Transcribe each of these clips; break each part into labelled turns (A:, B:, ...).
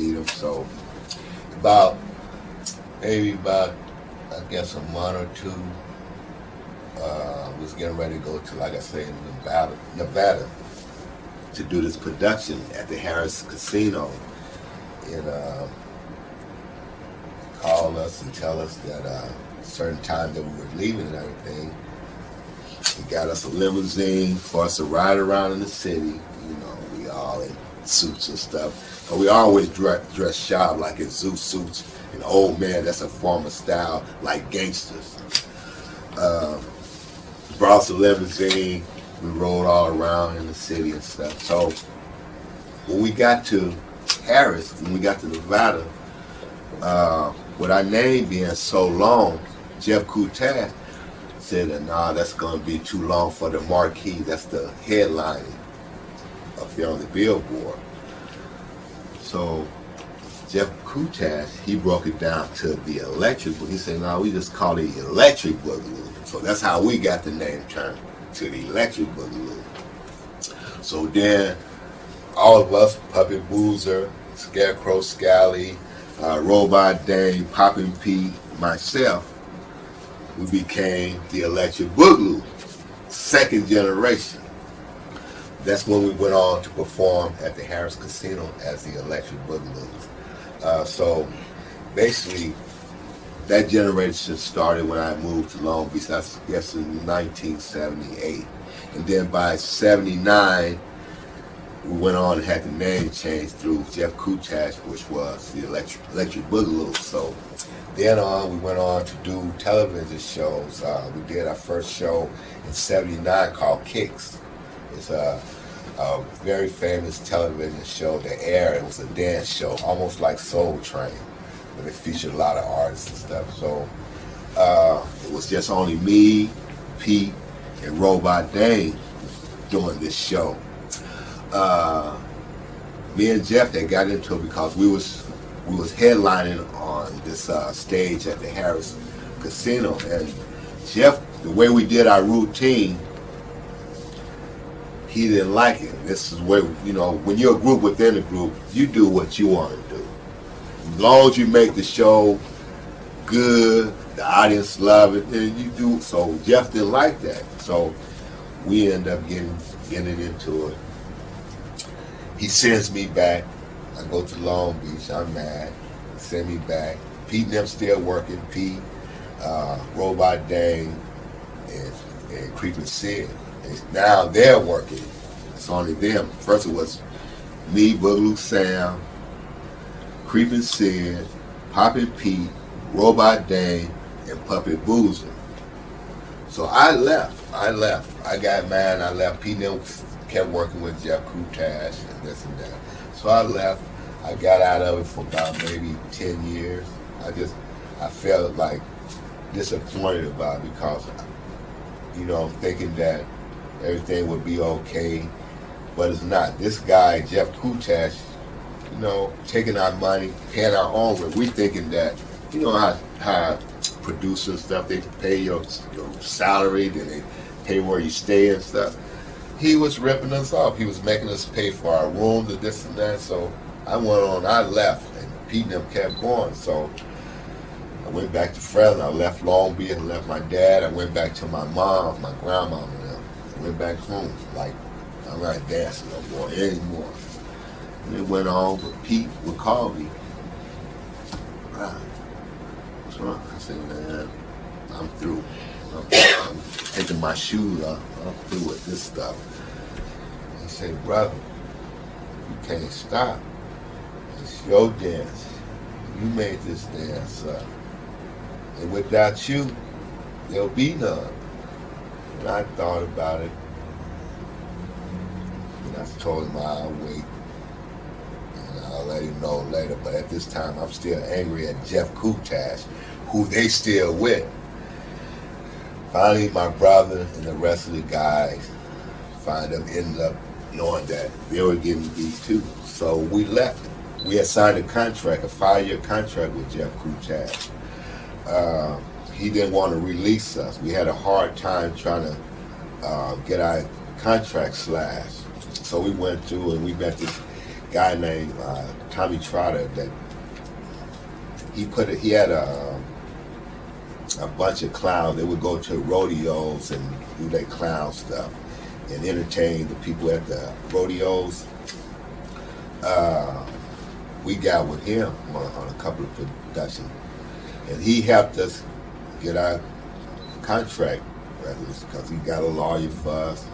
A: meet him. So about maybe about I guess a month or two, was getting ready to go to, like I say, Nevada to do this production at the Harris Casino, and call us and tell us that a certain time that we were leaving and everything. He got us a limousine for us to ride around in the city. You know, we all in suits and stuff. But we always dress sharp, like in zoo suits. And old man, that's a form of style, like gangsters. Brought us a limousine. We rode all around in the city and stuff. So when we got to Harris, when we got to Nevada, with our name being so long, Jeff Kutash said that, nah, that's going to be too long for the marquee. That's the headlining up there on the billboard. So Jeff Kutash, he broke it down to the electric, but he said, no, we just call it electric Boogaloo. So that's how we got the name turned to the electric Boogaloo. So then all of us, Puppet Boozer, Scarecrow Scally, Robot Dane, Poppin' Pete, myself, we became the electric Boogaloo, second generation. That's when we went on to perform at the Harris Casino as the electric Boogaloos. So basically, that generation started when I moved to Long Beach. That's, I guess, in 1978. And then by 79, we went on and had the name changed through Jeff Kutash, which was the electric Boogaloo. So then on, we went on to do television shows. We did our first show in 79 called Kicks. It's a very famous television show that aired. It was a dance show, almost like Soul Train, but it featured a lot of artists and stuff. So it was just only me, Pete, and Robot Dane doing this show. Me and Jeff, they got into it because we was headlining on this stage at the Harris Casino, and Jeff, the way we did our routine, he didn't like it. This is where, you know, when you're a group within a group, you do what you want to do. As long as you make the show good, the audience love it, then you do. So Jeff didn't like that. So we end up getting into it. He sends me back. I go to Long Beach. I'm mad. Send me back. Pete and them still working. Pete, Robot Dane, and Creepin' Sid. And now they're working. It's only them. First it was me, Boogaloo Sam, Creepin' Sid, Poppin' Pete, Robot Dane, and Puppet Boozer. So I left. I got mad and I left. Pete and them kept working with Jeff Kutash and this and that. So I left. I got out of it for about maybe 10 years. I felt like disappointed about it because, you know, thinking that everything would be okay, but it's not. This guy, Jeff Kutash, you know, taking our money, paying our own rent. We thinking that, you know how producers stuff, they pay your salary, then they pay where you stay and stuff. He was ripping us off. He was making us pay for our rooms and this and that. So I went on, I left, and Pete and them kept going. So I went back to Fresno. I left Long Beach, I left my dad. I went back to my mom, my grandma, and them. I went back home. Like, I'm not dancing no more anymore. And it went on, but Pete would call me. What's wrong? I said, man, I'm through. I'm taking my shoes off. I'm through with this stuff. He said, brother, you can't stop. It's your dance. You made this dance up. And without you, there'll be none. And I thought about it. And I told him I'll wait. And I'll let him know later. But at this time, I'm still angry at Jeff Kutash, who they still with. Finally, my brother and the rest of the guys ended up knowing that they were getting beat too. So we left. We had signed a contract, a 5-year contract with Jeff Kutash. He didn't want to release us. We had a hard time trying to get our contract slashed. So we went through and we met this guy named Tommy Trotter that he had a bunch of clowns. They would go to rodeos and do their clown stuff and entertain the people at the rodeos. We got with him on a couple of productions, and he helped us get our contract records because he got a lawyer for us,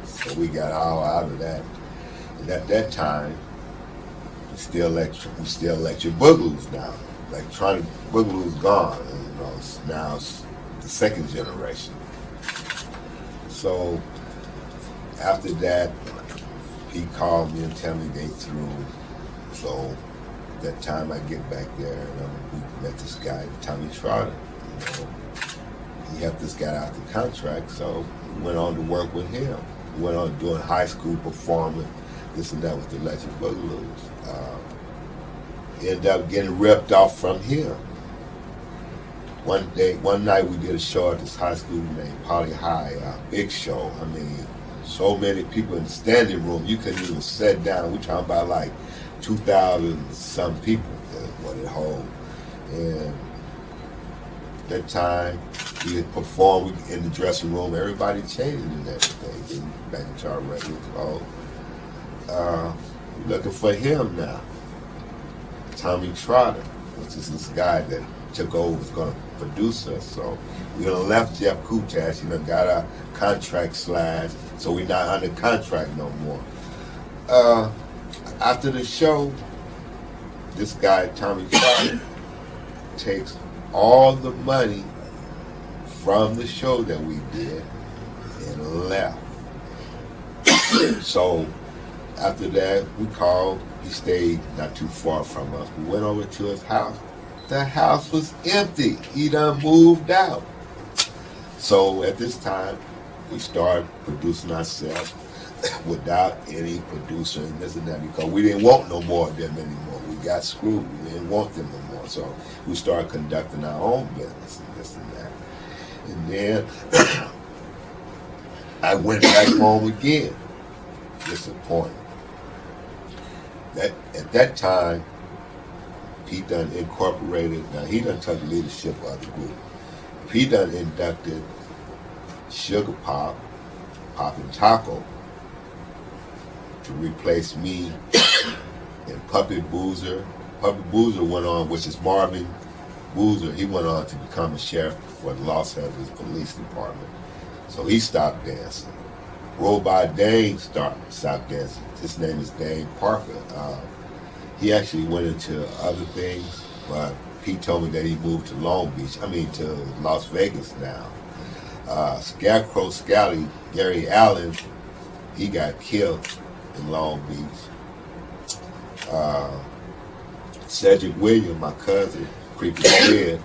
A: so we got all out of that. And at that time, we still let your Boogaloos now. Electronic Boogaloos gone, and, now it's the second generation. So after that, he called me and tell me they through. So that time I get back there, and we met this guy, Tommy Trotter. He helped us get out the contract, so we went on to work with him. We went on doing high school performing, this and that with the Legend Boogaloos. Ended up getting ripped off from him. One night we did a show at this high school named Poly High, big show. I mean, so many people in the standing room, you couldn't even sit down. We're talking about like 2,000 some people what it hold. And that time we had performed in the dressing room, everybody changing and everything, getting back into our regular clothes. We're looking for him now. Tommy Trotter, which is this guy that took over, was going to produce us. So we left Jeff Kutash, got our contract slashed, so we're not under contract no more. After the show, this guy, Tommy Trotter, takes all the money from the show that we did and left. So after that, we called. He stayed not too far from us. We went over to his house. The house was empty. He done moved out. So at this time, we started producing ourselves without any producer and this and that, because we didn't want no more of them anymore. We got screwed. We didn't want them no more. So we started conducting our own business and this and that. And then I went back home again, disappointed. At that time, he done incorporated, now he done took leadership of the group. He done inducted Sugar Pop, Pop and Taco, to replace me and Puppet Boozer. Puppet Boozer went on, which is Marvin Boozer, he went on to become a sheriff for the Los Angeles Police Department. So he stopped dancing. Robot Dane stopped dancing. His name is Dane Parker. He actually went into other things, but he told me that he moved to to Las Vegas now. Scarecrow Scally, Gary Allen, he got killed in Long Beach. Cedric Williams, my cousin, Creepy Kid,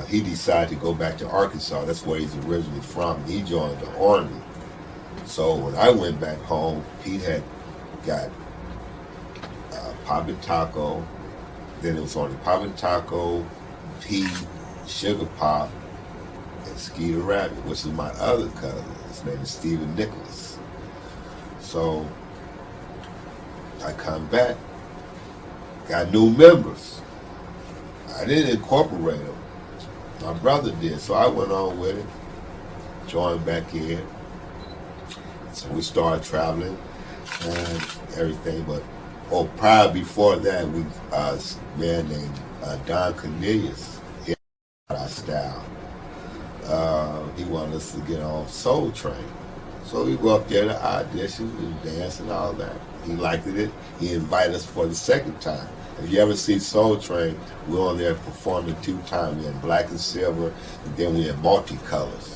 A: he decided to go back to Arkansas. That's where he's originally from. He joined the Army. So when I went back home, Pete had got Pop and Taco. Then it was only Pop and Taco, Pete, Sugar Pop, and Skeeter Rabbit, which is my other cousin. His name is Stephen Nicholas. So I come back, got new members. I didn't incorporate them. My brother did, so I went on with it, joined back in. So we started traveling and everything, but before that, we a man named Don Cornelius, he had our style. He wanted us to get on Soul Train. So we go up there to audition and dance and all that. He liked it. He invited us for the second time. If you ever see Soul Train, we were on there performing 2 times. We had black and silver, and then we had multicolors.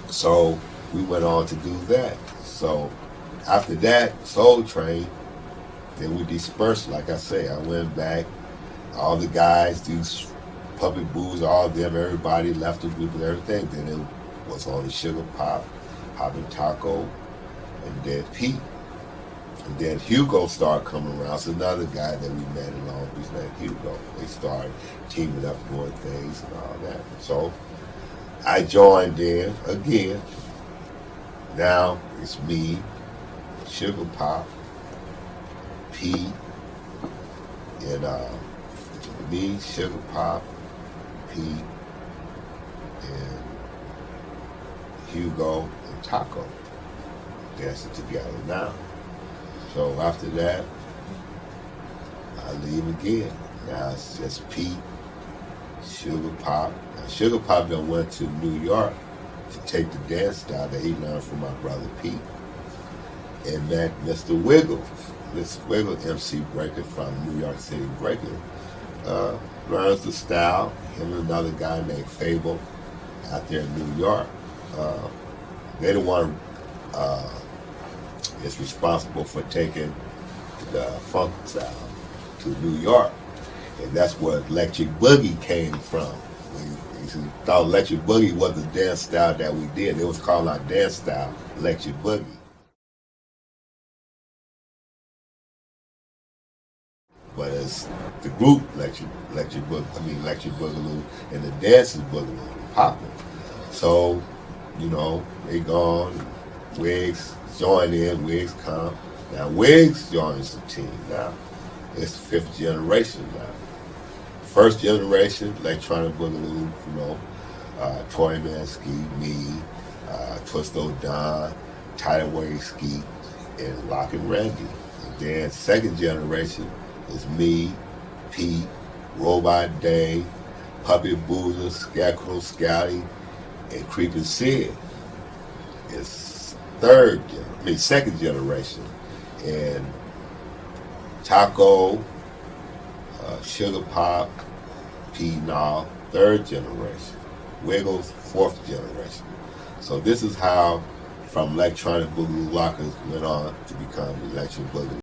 A: So we went on to do that. So after that, Soul Train, then we dispersed, like I say. I went back, all the guys, these Puppet Boos, all of them, everybody left the group and everything. Then it was only Sugar Pop, Pop and Taco, and then Pete. And then Hugo started coming around. It's another guy that we met in Long Beach named Hugo. They started teaming up, doing things and all that. So I joined in again. Now it's me, Sugar Pop, P, and me, Sugar Pop, P, and Hugo and Taco dancing together now. So after that, I leave again. Now it's just Pete, Sugar Pop. Now Sugar Pop then went to New York to take the dance style that he learned from my brother Pete, and met Mr. Wiggles. Mr. Wiggles, MC Breaker from New York City Breaker, learns the style. Him and another guy named Fable out there in New York. They're the one is responsible for taking the funk style to New York, and that's where Electric Boogie came from. He thought Electric Boogie was the dance style that we did. It was called our dance style, Electric Boogie. But it's the group Electric Boogaloo, and the dance is Boogaloo, popping. So, you know, they gone. Wiggs joined in. Wiggs come. Now Wiggs joins the team. Now it's fifth generation now. First generation, Electronic Boogaloo, you know, Toyman Ski, me, Twisto Don, Tidal Wave Ski, and Lock and Randy. And then second generation is me, Pete, Robot Dave, Puppet Boozer, Scarecrow Scouty, and Creeping Sid. It's second generation, and Taco, Sugar Pop, P Now, third generation, Wiggles, fourth generation. So this is how from Electronic Boogaloo Lockers went on to become Electric Boogaloo.